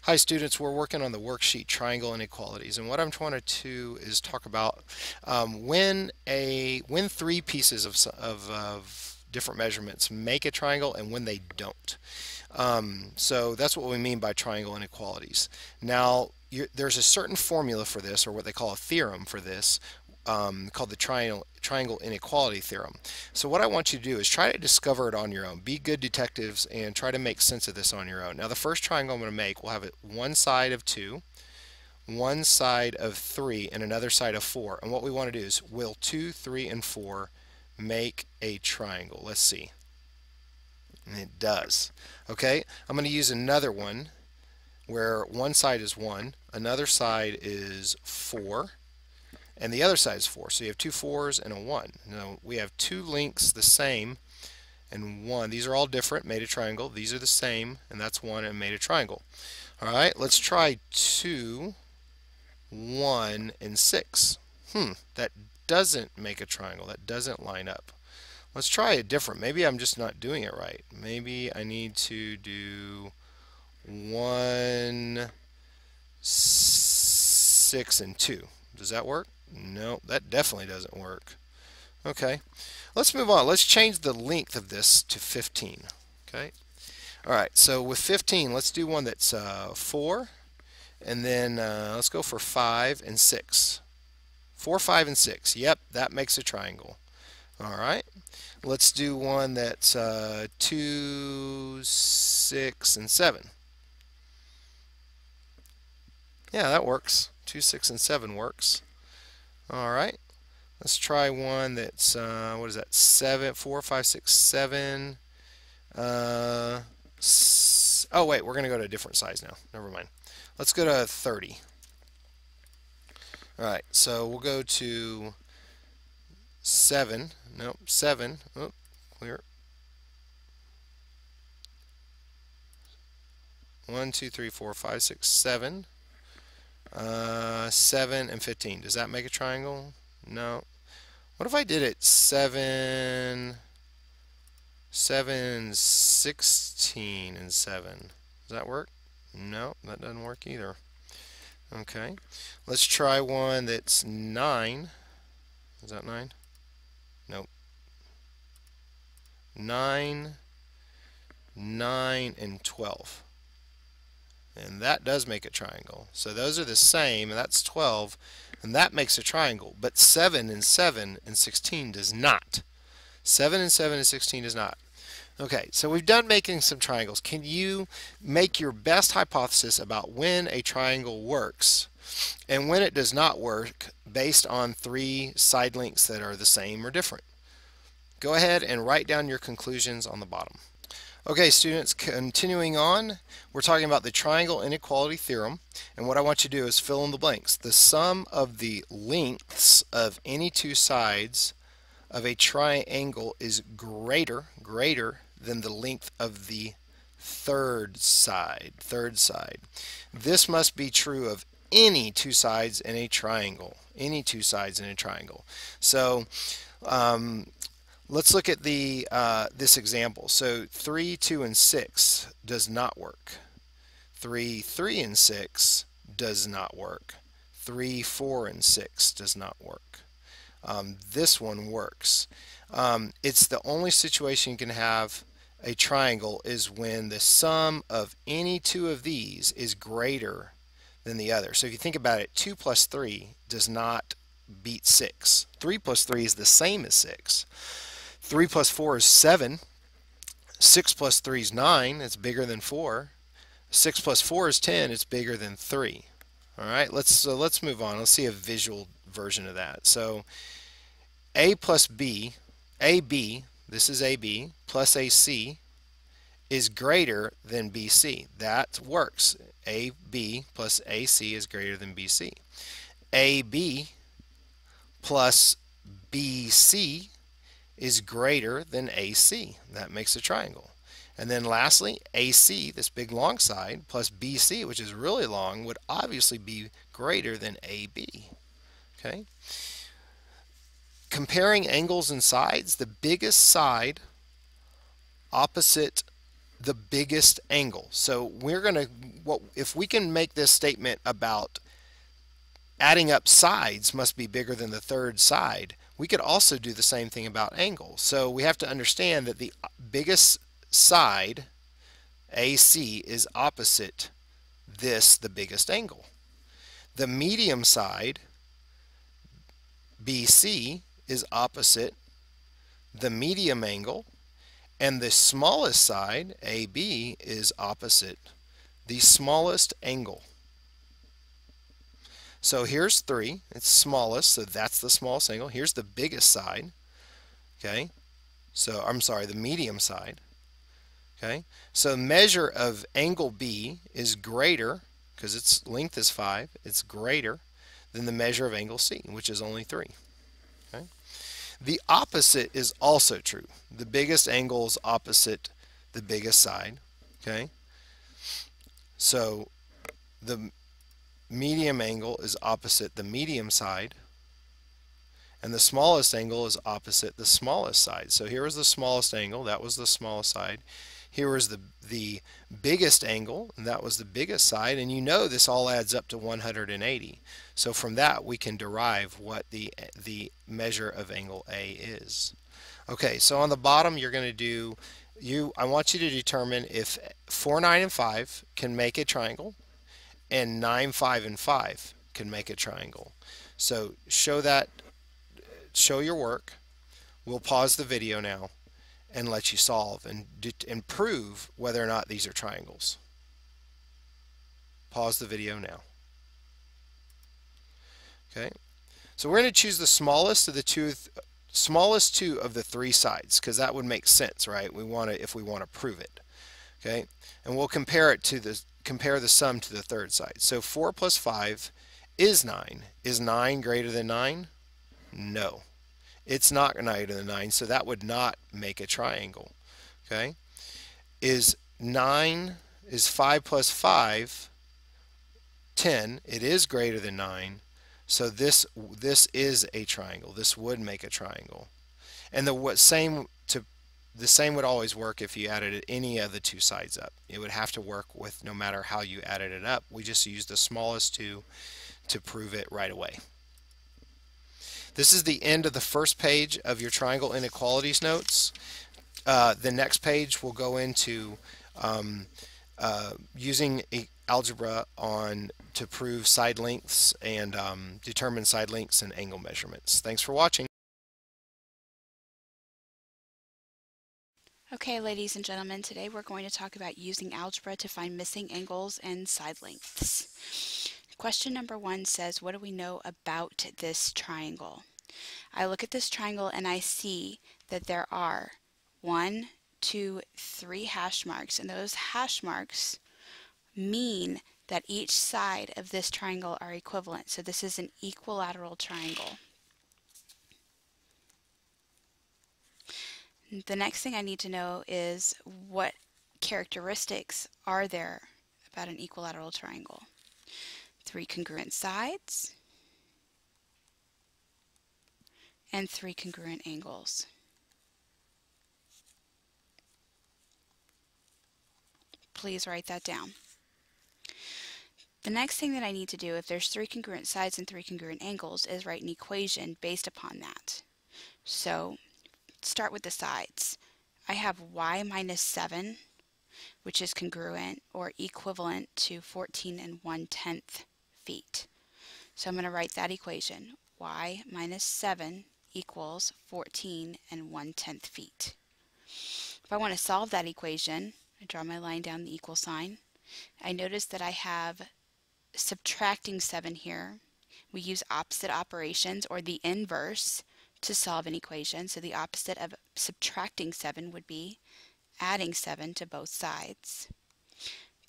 Hi students, we're working on the worksheet triangle inequalities, and what I'm trying to do is talk about when three pieces of different measurements make a triangle and when they don't. So that's what we mean by triangle inequalities. Now there's a certain formula for this, or what they call a theorem for this, called the triangle inequality theorem. So what I want you to do is try to discover it on your own. Be good detectives and try to make sense of this on your own. Now the first triangle I'm going to make will have one side of 2, one side of 3, and another side of 4. And what we want to do is, will 2, 3, and 4 make a triangle? Let's see. And it does. Okay, I'm going to use another one where one side is 1, another side is 4, and the other side is 4. So you have two 4s and a 1. Now we have two lengths the same and 1. These are all different, made a triangle. These are the same, and that's 1 and made a triangle. All right, let's try 2, 1, and 6. That doesn't make a triangle. That doesn't line up. Let's try it different. Maybe I'm just not doing it right. Maybe I need to do 1, 6, and 2. Does that work? No, that definitely doesn't work. Okay, let's move on. Let's change the length of this to 15. Okay, all right, so with 15, let's do one that's 4, and then let's go for 5 and 6. 4, 5, and 6. Yep, that makes a triangle. All right, let's do one that's 2, 6, and 7. Yeah, that works. 2, 6, and 7 works. All right, let's try one that's what is that? 7, 4, 5, 6, 7. Oh wait, we're gonna go to a different size now. Never mind. Let's go to 30. All right, so we'll go to 7. Nope, 7. Oh, clear. 1, 2, 3, 4, 5, 6, 7. 7 and 15. Does that make a triangle? No. What if I did it 7, 7, 16, and 7? Does that work? No, that doesn't work either. Okay. Let's try one that's 9. Is that 9? Nope. 9, 9, and 12. And that does make a triangle. So those are the same, and that's 12, and that makes a triangle. But 7 and 7 and 16 does not. 7 and 7 and 16 does not. Okay, so we've done making some triangles. Can you make your best hypothesis about when a triangle works and when it does not work based on three side lengths that are the same or different? Go ahead and write down your conclusions on the bottom. Okay, students, continuing on, we're talking about the triangle inequality theorem, and what I want you to do is fill in the blanks. The sum of the lengths of any two sides of a triangle is greater than the length of the third side. This must be true of any two sides in a triangle. Any two sides in a triangle. So, let's look at this example. So 3, 2, and 6 does not work. 3, 3, and 6 does not work. 3, 4, and 6 does not work. This one works. It's the only situation you can have a triangle is when the sum of any two of these is greater than the other. So if you think about it, 2 plus 3 does not beat 6. 3 plus 3 is the same as 6. 3 plus 4 is 7. 6 plus 3 is 9. It's bigger than 4. 6 plus 4 is 10. It's bigger than 3. All right, let's move on. Let's see a visual version of that. So A plus B, AB, this is AB, plus AC is greater than BC. That works. AB plus AC is greater than BC. AB plus BC is greater than AC. That makes a triangle. And then lastly, AC, this big long side, plus BC, which is really long, would obviously be greater than AB. Okay? Comparing angles and sides, the biggest side opposite the biggest angle. So we're going to, if we can make this statement about adding up sides must be bigger than the third side, we could also do the same thing about angles. So we have to understand that the biggest side, AC, is opposite this, the biggest angle. The medium side, BC, is opposite the medium angle, and the smallest side, AB, is opposite the smallest angle. So here's 3, it's smallest, so that's the smallest angle. Here's the biggest side, okay? So, I'm sorry, the medium side, okay? So measure of angle B is greater, because its length is 5, it's greater than the measure of angle C, which is only 3, okay? The opposite is also true. The biggest angle is opposite the biggest side, okay? So the medium angle is opposite the medium side, and the smallest angle is opposite the smallest side. So here was the smallest angle, that was the smallest side. Here was the biggest angle, and that was the biggest side, and you know this all adds up to 180. So from that we can derive what the measure of angle A is. Okay, so on the bottom you're going to do, I want you to determine if 4, 9, and 5 can make a triangle, and 9, 5, and 5 can make a triangle. So show your work. We'll pause the video now and let you solve and prove whether or not these are triangles. Pause the video now. Okay, so we're going to choose the smallest of the two of the 3 sides, because that would make sense, right? If we want to prove it. Okay, and we'll compare the sum to the third side. So 4 plus 5 is 9. Is 9 greater than 9? No, it's not greater than 9, so that would not make a triangle. Okay, is 5 plus 5 10? It is greater than 9, so this is a triangle. This would make a triangle. And the same would always work if you added any of the 2 sides up. It would have to work with no matter how you added it up. We just used the smallest 2 to prove it right away. This is the end of the first page of your triangle inequalities notes. The next page will go into using algebra to prove side lengths and determine side lengths and angle measurements. Thanks for watching. Okay, ladies and gentlemen, today we're going to talk about using algebra to find missing angles and side lengths. Question number 1 says, what do we know about this triangle? I look at this triangle and I see that there are 1, 2, 3 hash marks, and those hash marks mean that each side of this triangle are equivalent. So this is an equilateral triangle. The next thing I need to know is what characteristics are there about an equilateral triangle. 3 congruent sides and 3 congruent angles. Please write that down. The next thing that I need to do, if there's 3 congruent sides and 3 congruent angles, is write an equation based upon that. So start with the sides. I have y minus 7, which is congruent or equivalent to 14 1/10 feet. So I'm going to write that equation. Y minus 7 equals 14 1/10 feet. If I want to solve that equation, I draw my line down the equal sign. I notice that I have subtracting 7 here. We use opposite operations, or the inverse, to solve an equation. So the opposite of subtracting 7 would be adding 7 to both sides.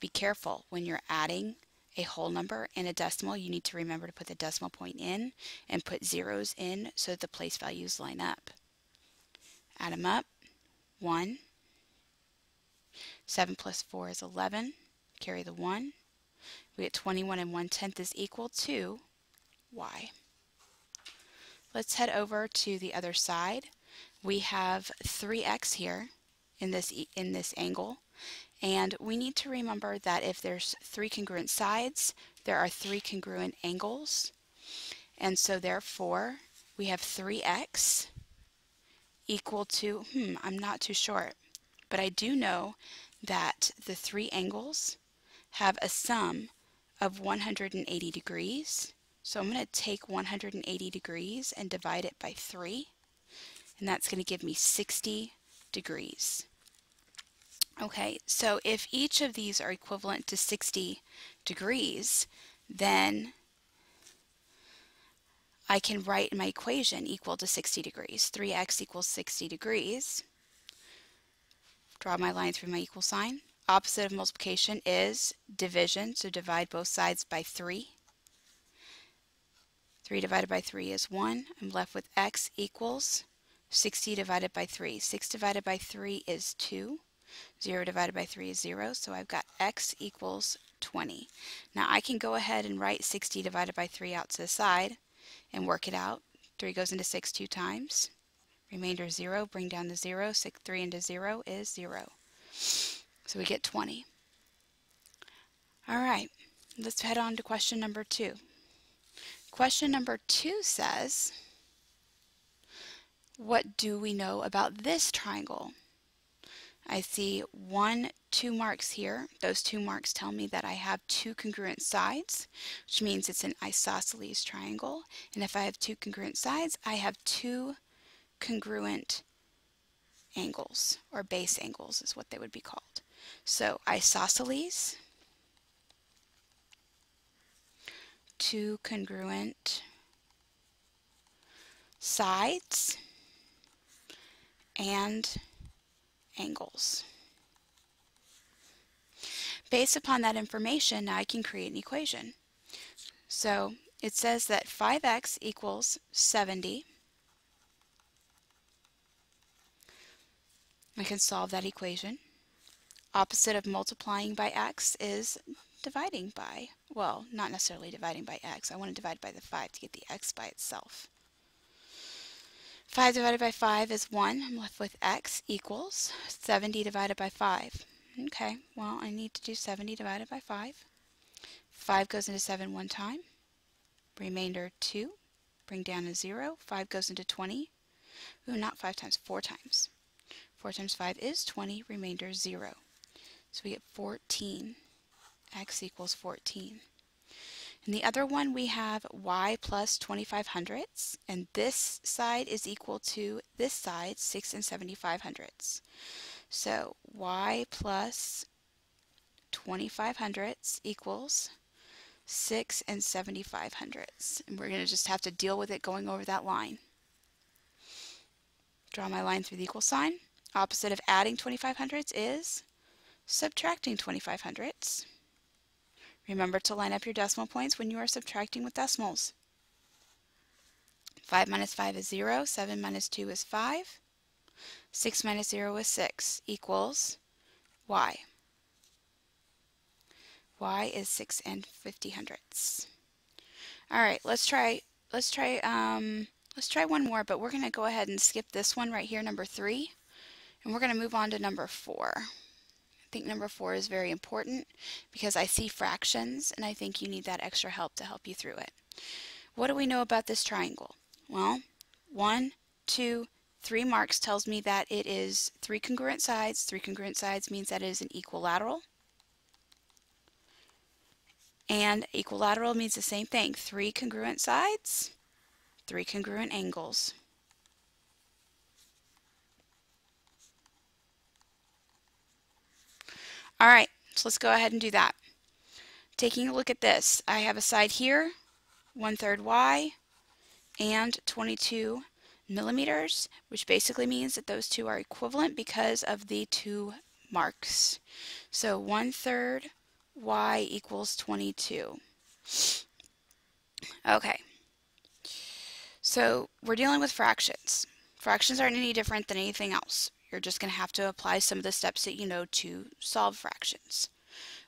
Be careful when you're adding a whole number and a decimal. You need to remember to put the decimal point in and put zeros in so that the place values line up. Add them up. 1. 7 plus 4 is 11. Carry the 1. We get 21 1/10 is equal to y. Let's head over to the other side. We have 3x here in this angle. And we need to remember that if there's three congruent sides, there are three congruent angles. And so therefore, we have 3x equal to, I'm not too sure, but I do know that the three angles have a sum of 180 degrees. So I'm going to take 180 degrees and divide it by 3, and that's going to give me 60 degrees. Okay, so if each of these are equivalent to 60 degrees, then I can write my equation equal to 60 degrees. 3x equals 60 degrees. Draw my line through my equal sign. Opposite of multiplication is division, so divide both sides by 3. 3 divided by 3 is 1. I'm left with x equals 60 divided by 3. 6 divided by 3 is 2. 0 divided by 3 is 0, so I've got x equals 20. Now I can go ahead and write 60 divided by 3 out to the side and work it out. 3 goes into 6 2 times. Remainder 0, bring down the 0. 3 into 0 is 0. So we get 20. All right, let's head on to question number 2. Question number 2 says, what do we know about this triangle? I see 2 marks here. Those 2 marks tell me that I have 2 congruent sides, which means it's an isosceles triangle. And if I have 2 congruent sides, I have 2 congruent angles, or base angles is what they would be called. So isosceles, 2 congruent sides, and angles. Based upon that information, now I can create an equation. So it says that 5x equals 70. I can solve that equation. Opposite of multiplying by x is dividing by. Well, not necessarily dividing by x. I want to divide by the 5 to get the x by itself. 5 divided by 5 is 1. I'm left with x equals 70 divided by 5. Okay, well, I need to do 70 divided by 5. 5 goes into 7 one time. Remainder 2. Bring down a 0. 5 goes into 20. Ooh, not 5 times, 4 times. 4 times 5 is 20. Remainder 0. So we get 14. X equals 14. In the other one, we have y plus 25 hundredths, and this side is equal to this side, 6 and 75 hundredths. So y plus 25 hundredths equals 6 and 75 hundredths. And we're going to just have to deal with it going over that line. Draw my line through the equal sign. Opposite of adding 25 hundredths is subtracting 25 hundredths. Remember to line up your decimal points when you are subtracting with decimals. 5 minus 5 is 0. 7 minus 2 is 5. 6 minus 0 is 6 equals y. Y is 6 and 50 hundredths. All right, let's try one more, but we're going to go ahead and skip this one right here, number 3, and we're going to move on to number 4. I think number 4 is very important because I see fractions and I think you need that extra help to help you through it. What do we know about this triangle? Well, 1, 2, 3 marks tells me that it is 3 congruent sides. 3 congruent sides means that it is an equilateral. And equilateral means the same thing. 3 congruent sides, 3 congruent angles. All right, so let's go ahead and do that. Taking a look at this, I have a side here, 1/3 y, and 22 millimeters, which basically means that those two are equivalent because of the 2 marks. So 1/3 y equals 22. Okay, so we're dealing with fractions. Fractions aren't any different than anything else. You're just going to have to apply some of the steps that you know to solve fractions.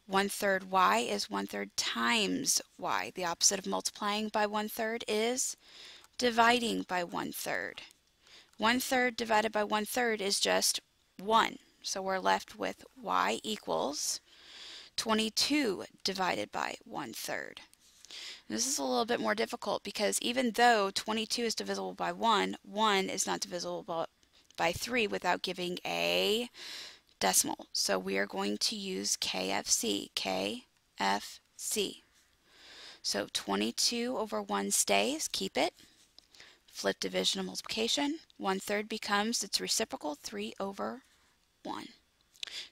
1/3 y is 1/3 times y. The opposite of multiplying by 1/3 is dividing by 1/3. 1/3 divided by 1/3 is just 1. So we're left with y equals 22 divided by 1/3. This is a little bit more difficult because even though 22 is divisible by 1, 1 is not divisible by 3 without giving a decimal. So we are going to use KFC. KFC. So 22 over 1 stays, keep it. Flip division and multiplication. 1/3 becomes its reciprocal, 3 over 1.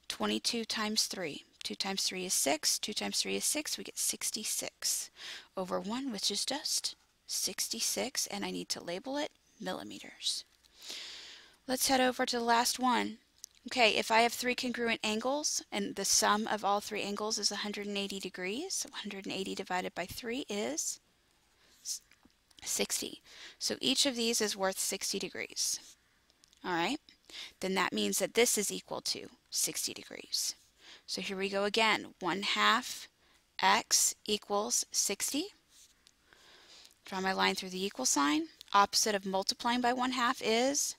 22 times 3. 2 times 3 is 6. 2 times 3 is 6. We get 66 over 1, which is just 66, and I need to label it millimeters. Let's head over to the last one. Okay, if I have three congruent angles and the sum of all three angles is 180 degrees, 180 divided by 3 is 60. So each of these is worth 60 degrees. All right, then that means that this is equal to 60 degrees. So here we go again. 1/2 x equals 60. Draw my line through the equal sign. Opposite of multiplying by 1/2 is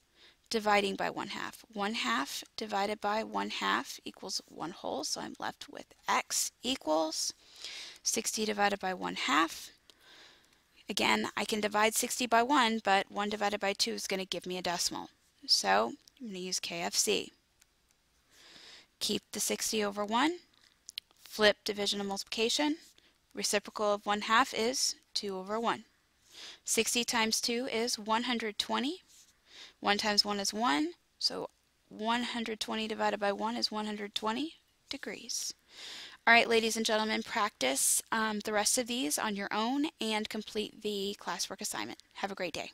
dividing by 1/2. 1/2 divided by 1/2 equals 1/2, so I'm left with x equals 60 divided by 1/2. Again, I can divide 60 by 1, but 1 divided by 2 is going to give me a decimal. So I'm going to use KFC. Keep the 60 over 1. Flip division and multiplication. Reciprocal of 1/2 is 2 over 1. 60 times 2 is 120. 1 times 1 is 1, so 120 divided by 1 is 120 degrees. All right, ladies and gentlemen, practice the rest of these on your own and complete the classwork assignment. Have a great day.